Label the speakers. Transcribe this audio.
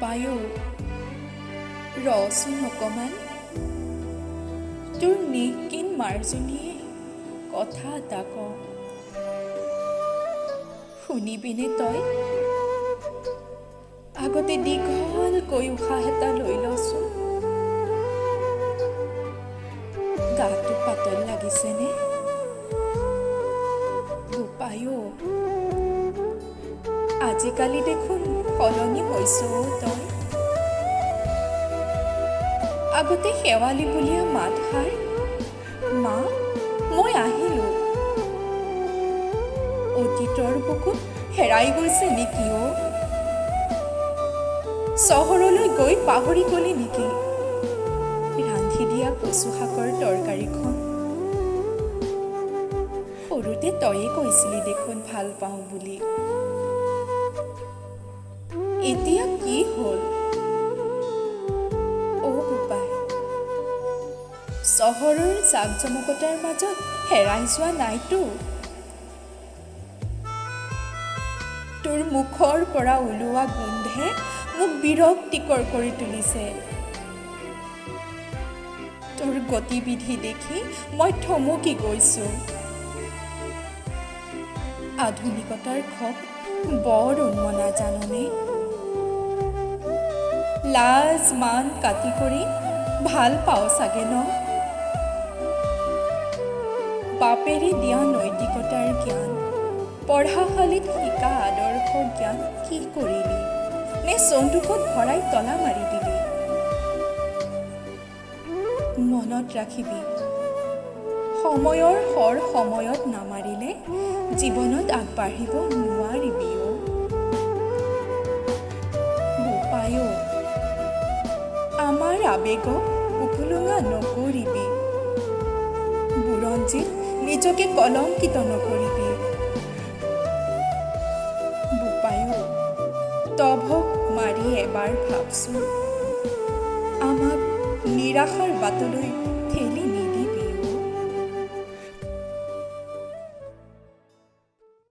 Speaker 1: বোপায়ো ৰচোন অকণমান তোৰ নিকিন মাৰ্জনীয়ে কথা এটা কওঁ শুনিবিনে তই আগতে দীঘলকৈ উশাহ এটা লৈ লচোন গাটো পাতল লাগিছেনে বোপায়ো আজিকালি দেখোন সলনি হৈছ তই আগতে শেৱালি বুলিয়া মাত খাই মা মই আহিলোঁ অতীতৰ বুকুত হেৰাই গৈছে নেকি অ চহৰলৈ গৈ পাহৰি গলি নেকি ৰান্ধি দিয়া কচু শাকৰ তৰকাৰীখন সৰুতে তয়ে কৈছিলি দেখোন ভাল পাওঁ বুলি এতিয়া কি হ'ল অ' বোপাই চহৰৰ জাকজমকতাৰ মাজত হেৰাই যোৱা নাইতো তোৰ মুখৰ পৰা ওলোৱা গোন্ধে মোক বিৰক্তিকৰ কৰি তুলিছে তোৰ গতিবিধি দেখি মই থমকি গৈছোঁ আধুনিকতাৰ খপ বৰ উন্মনা জাননে লাজ মান কাটি কৰি ভাল পাওঁ চাগে ন বাপেৰে দিয়া নৈতিকতাৰ জ্ঞান পঢ়াশালীত শিকা আদৰ্শ জ্ঞান কি কৰিলি নে চন্দুকত ভৰাই তলা মাৰি দিলি মনত ৰাখিবি সময়ৰ শৰ সময়ত নামাৰিলে জীৱনত আগবাঢ়িব নোৱাৰিবি অ' বোপায়ো আমাৰ আৱেগক উপলুঙা নকৰিবি বুৰঞ্জীত নিজকে কলংকিত নকৰিবি বোপায়ো তভক মাৰি এবাৰ ভাবচোন আমাক নিৰাশাৰ বাটলৈ